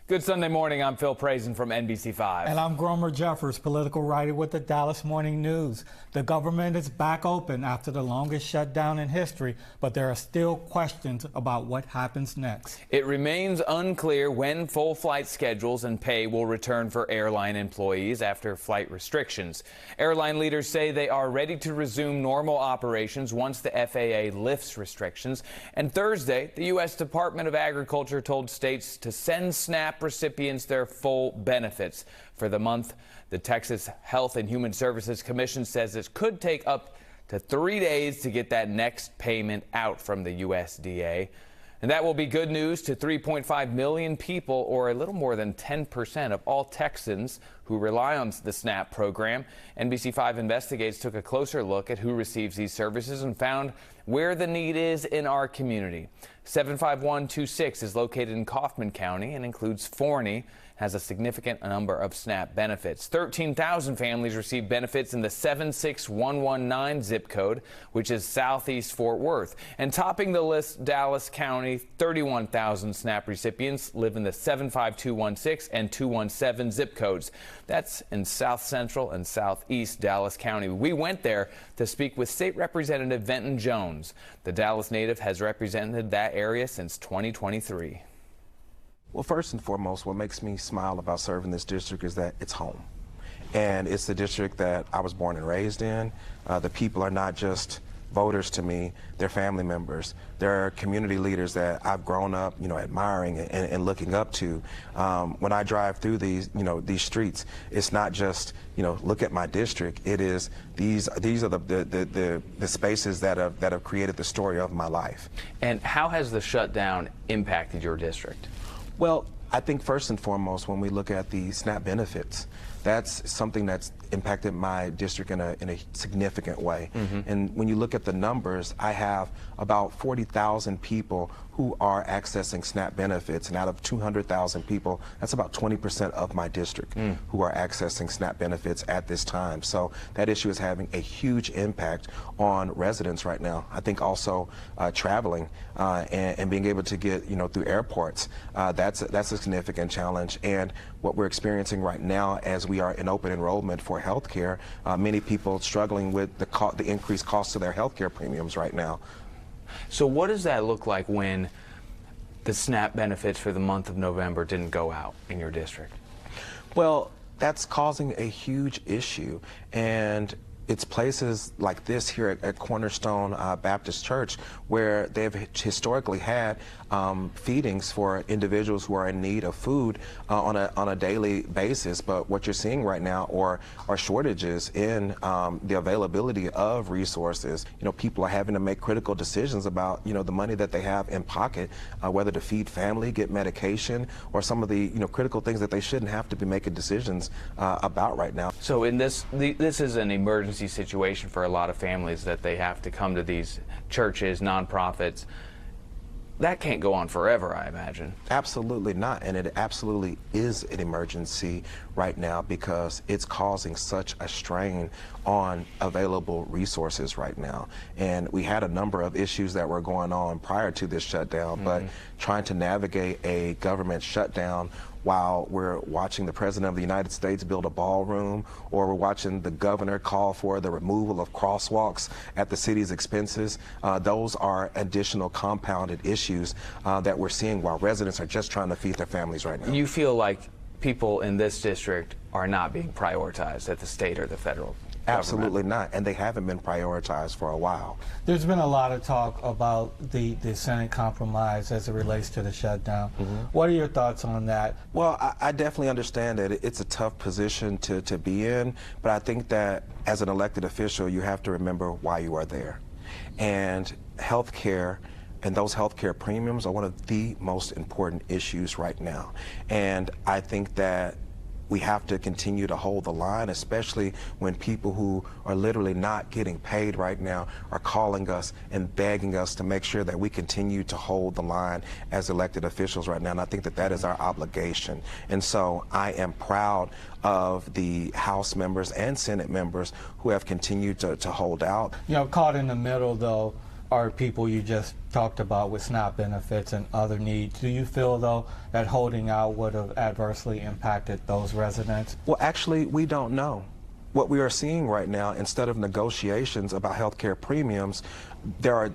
Good Sunday morning. I'm Phil Prazen from NBC5. And I'm Gromer Jeffers, political writer with the Dallas Morning News. The government is back open after the longest shutdown in history, but there are still questions about what happens next. It remains unclear when full flight schedules and pay will return for airline employees after flight restrictions. Airline leaders say they are ready to resume normal operations once the FAA lifts restrictions. And Thursday, the U.S. Department of Agriculture told states to send SNAP recipients their full benefits. For the month, the Texas Health and Human Services Commission says it could take up to 3 days to get that next payment out from the USDA. And that will be good news to 3.5 million people, or a little more than 10% of all Texans who rely on the SNAP program. NBC5 Investigates took a closer look at who receives these services and found where the need is in our community. 75126 is located in Kaufman County and includes Forney, has a significant number of SNAP benefits. 13,000 families receive benefits in the 76119 zip code, which is southeast Fort Worth. And topping the list, Dallas County, 31,000 SNAP recipients live in the 75216 and 217 zip codes. That's in south central and southeast Dallas County. We went there to speak with State Representative Venton Jones. The Dallas native has represented that area since 2023. Well, first and foremost, what makes me smile about serving this district is that it's home. And it's the district that I was born and raised in. The people are not just voters to me, they're family members. They're community leaders that I've grown up, admiring and looking up to. When I drive through these streets, it's not just, look at my district. It is these are the spaces that have created the story of my life. And how has the shutdown impacted your district? Well, I think first and foremost, when we look at the SNAP benefits, that's something that's impacted my district in a significant way. And when you look at the numbers, I have about 40,000 people who are accessing SNAP benefits, and out of 200,000 people, that's about 20% of my district who are accessing SNAP benefits at this time. So that issue is having a huge impact on residents right now. I think also traveling and being able to get through airports, that's a significant challenge. And what we're experiencing right now as we are in open enrollment for health care, many people struggling with the increased cost of their health care premiums right now. So what does that look like when the SNAP benefits for the month of November didn't go out in your district? Well, that's causing a huge issue, and it's places like this here at Cornerstone Baptist Church where they've historically had feedings for individuals who are in need of food on a daily basis. But what you're seeing right now are shortages in the availability of resources. People are having to make critical decisions about the money that they have in pocket, whether to feed family, get medication, or some of the critical things that they shouldn't have to be making decisions about right now. So in this is an emergency situation for a lot of families that they have to come to these churches, nonprofits. That can't go on forever, I imagine. Absolutely not, and it absolutely is an emergency right now because it's causing such a strain on available resources right now. And we had a number of issues that were going on prior to this shutdown, but trying to navigate a government shutdown while we're watching the President of the United States build a ballroom, or we're watching the governor call for the removal of crosswalks at the city's expenses. Those are additional compounded issues that we're seeing while residents are just trying to feed their families right now. You feel like people in this district are not being prioritized at the state or the federal government? Absolutely not, and they haven't been prioritized for a while. There's been a lot of talk about the Senate compromise as it relates to the shutdown. What are your thoughts on that? Well, I definitely understand that it's a tough position to be in, but I think that as an elected official, you have to remember why you are there. And health care and those health care premiums are one of the most important issues right now. And I think that we have to continue to hold the line, especially when people who are literally not getting paid right now are calling us and begging us to make sure that we continue to hold the line as elected officials right now. And I think that that is our obligation. And so I am proud of the House members and Senate members who have continued to hold out. Caught in the middle, though, are people you just talked about with SNAP benefits and other needs. Do you feel, though, that holding out would have adversely impacted those residents? Well, actually, we don't know. What we are seeing right now, instead of negotiations about health care premiums, there are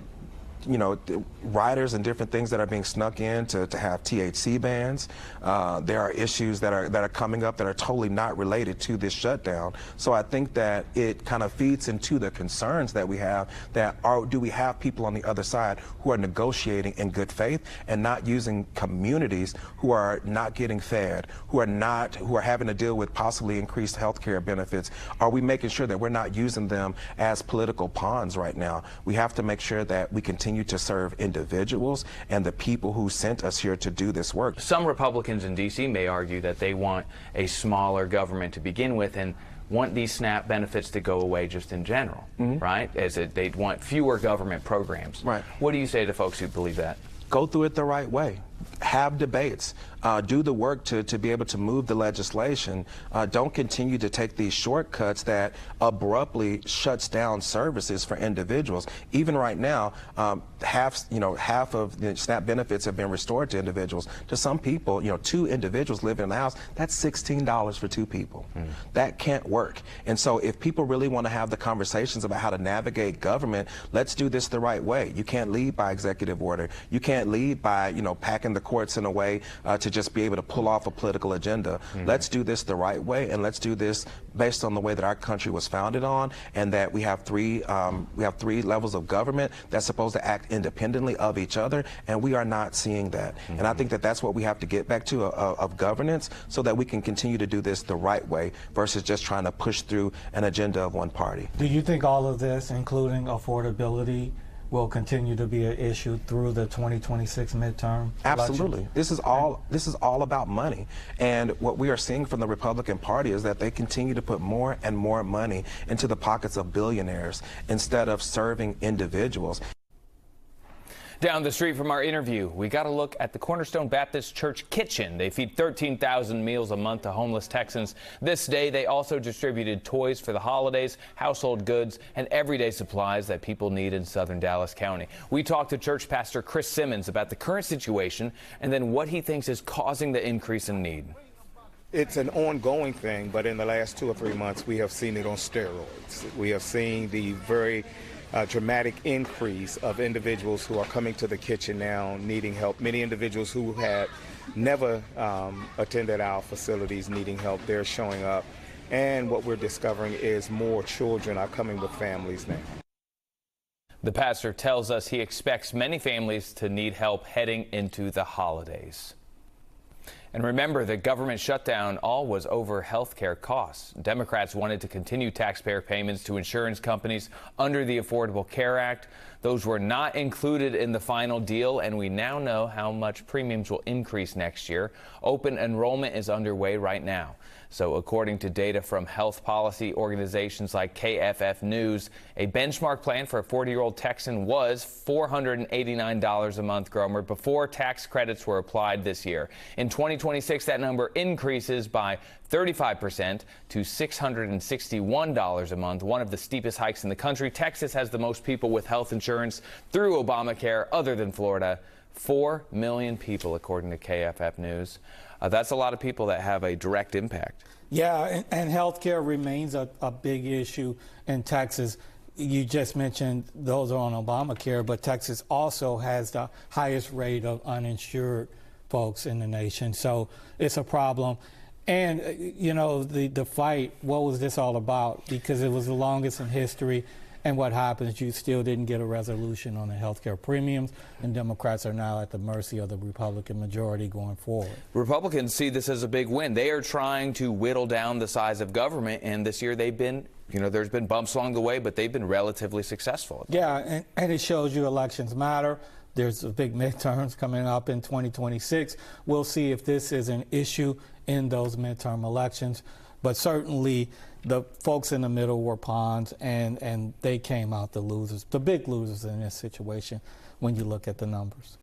riders and different things that are being snuck in to have THC bans. There are issues that are coming up that are totally not related to this shutdown. So I think that it kind of feeds into the concerns that we have, that do we have people on the other side who are negotiating in good faith and not using communities who are not getting fed, who are having to deal with possibly increased health care benefits? Are we making sure that we're not using them as political pawns right now? We have to make sure that we continue to serve individuals and the people who sent us here to do this work. Some Republicans in D.C. may argue that they want a smaller government to begin with and want these SNAP benefits to go away just in general, right? They'd want fewer government programs. Right. What do you say to folks who believe that? Go through it the right way. Have debates. Do the work to be able to move the legislation. Don't continue to take these shortcuts that abruptly shuts down services for individuals. Even right now, half of the SNAP benefits have been restored to individuals. To some people, 2 individuals living in the house, that's $16 for 2 people. That can't work. And so if people really want to have the conversations about how to navigate government, let's do this the right way. You can't lead by executive order. You can't lead by, packing the courts in a way to just be able to pull off a political agenda. Let's do this the right way, and let's do this based on the way that our country was founded on, and that we have three levels of government that's supposed to act independently of each other, and we are not seeing that. And I think that that's what we have to get back to of governance, so that we can continue to do this the right way versus just trying to push through an agenda of one party. Do you think all of this, including affordability, will continue to be an issue through the 2026 midterm Absolutely. elections? This is all about money. And what we are seeing from the Republican Party is that they continue to put more and more money into the pockets of billionaires instead of serving individuals. Down the street from our interview, we got a look at the Cornerstone Baptist Church kitchen. They feed 13,000 meals a month to homeless Texans. This day, they also distributed toys for the holidays, household goods, and everyday supplies that people need in southern Dallas County. We talked to church pastor Chris Simmons about the current situation and then what he thinks is causing the increase in need. It's an ongoing thing, but in the last 2 or 3 months, we have seen it on steroids. We have seen the very dramatic increase of individuals who are coming to the kitchen now needing help. Many individuals who had never attended our facilities needing help, they're showing up. And what we're discovering is more children are coming with families now. The pastor tells us he expects many families to need help heading into the holidays. And remember, the government shutdown all was over health care costs. Democrats wanted to continue taxpayer payments to insurance companies under the Affordable Care Act. Those were not included in the final deal, and we now know how much premiums will increase next year. Open enrollment is underway right now. So according to data from health policy organizations like KFF News, a benchmark plan for a 40-year-old Texan was $489 a month, Gromer, before tax credits were applied this year. In 2026, that number increases by 35% to $661 a month, one of the steepest hikes in the country. Texas has the most people with health insurance through Obamacare other than Florida. 4 million people, according to KFF News. That's a lot of people that have a direct impact. Yeah, and health care remains a big issue in Texas. You just mentioned those are on Obamacare, but Texas also has the highest rate of uninsured folks in the nation. So it's a problem. And, the fight, what was this all about? Because it was the longest in history. And what happens, you still didn't get a resolution on the health care premiums, and Democrats are now at the mercy of the Republican majority going forward. Republicans see this as a big win. They are trying to whittle down the size of government, and this year they've been, there's been bumps along the way, but they've been relatively successful. Yeah, and it shows you elections matter. There's a big midterms coming up in 2026. We'll see if this is an issue in those midterm elections. But certainly the folks in the middle were pawns, and they came out the losers, the big losers in this situation when you look at the numbers.